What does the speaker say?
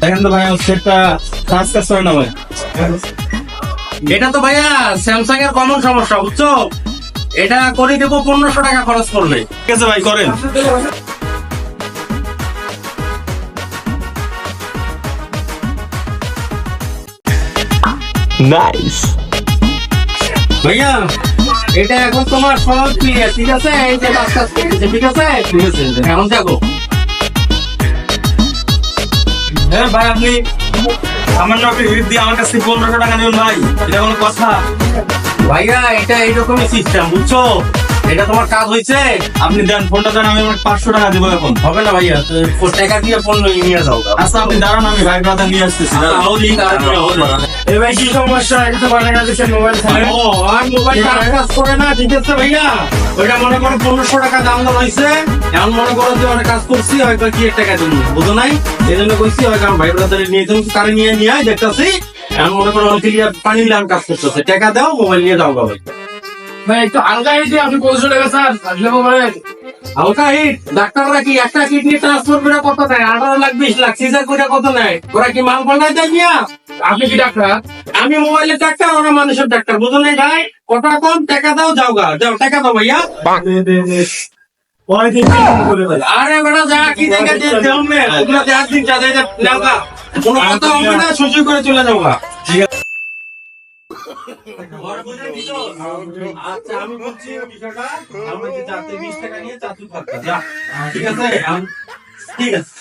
দেখেন তো ভাই সেটটা কাজ করে না ভাই। এটা তো ভাইয়া স্যামসাং এর কমন সমস্যা, বুঝছো? এটা করে দেবো 1500 টাকা খরচ করলে। ঠিক আছে ভাই, করেন। নাইস। ভাইয়া এটা এখন তোমার সব ক্লিয়ার, ঠিক আছে? এই যে কাজ করতেছে, ঠিক আছে? ঠিক আছে এখন দেখো। হ্যাঁ ভাই, আপনি সামান্য একটা হিট দিয়ে আমার কাছ থেকে 1500 টাকা নেবেন ভাই? এটা কোনো কথা? ভাইয়া এটা এইরকমই সিস্টেম, বুঝছো? এটা তোমার কাজ হয়েছে। আপনি দেন, ফোনটা দেন, আমি আপনাকে 500 টাকা দেবো এখন। হবে না ভাইয়া, তো টাকা দিয়ে পণ্য নিয়ে যাও। আচ্ছা আপনি দাঁড়ান, আমি ভাই ব্রাদার নিয়ে আসতেছি। এবার কি সমস্যা? এটা তো বানানো গেছে মোবাইল ফোনে। ও আর মোবাইল কাজ করে না, ঠিক আছে ভাইয়া? ওইটা মনে করো 1500 টাকা দাম হয়েছে। এখন মনে করো যে অনেক কাজ করছি, হয়তো কি এক টাকা দিন, বুঝো নাই? এই জন্য কইছি হয়তো আমার ভাই ব্রাদারে নিয়ে তুমি কারে নিয়ে নিয়ে দেখতেছি। এখন মনে করো ক্লিয়ার পানি লাম কাজ করতেছে, টাকা দাও, মোবাইল নিয়ে যাও ভাই। ভাই একটু হালকা হিটে আপনি 500 টাকা স্যার আসলে মোবাইল। হালকা হিট ডাক্তাররা কি একটা কিডনি ট্রান্সফার করে কত নেয়? 18 লাখ 20 লাখ সিজার করে কত নেয়? ওরা কি মাল পাল্টাই দেয় মিয়া? আপনি কি ডাক্তার? আমি মোবাইলের ডাক্তার, ওরা মানুষের ডাক্তার, বুঝো নাই ভাই? কত কম টাকা দাও, যাও গা, যাও টাকা দাও ভাইয়া। আরে বেটা যা, কি দেখে দেও মে, ওগুলা দেওয়ার দিন যা দেয় নাও গা, কোনো কথা হবে না, সহ্য করে চলে যাও গা। আচ্ছা আমি বলছি বিষয়টা, আমরা যে যাতে 20 টাকা নিয়ে চাচু থাকতে যা, ঠিক আছে? ঠিক আছে।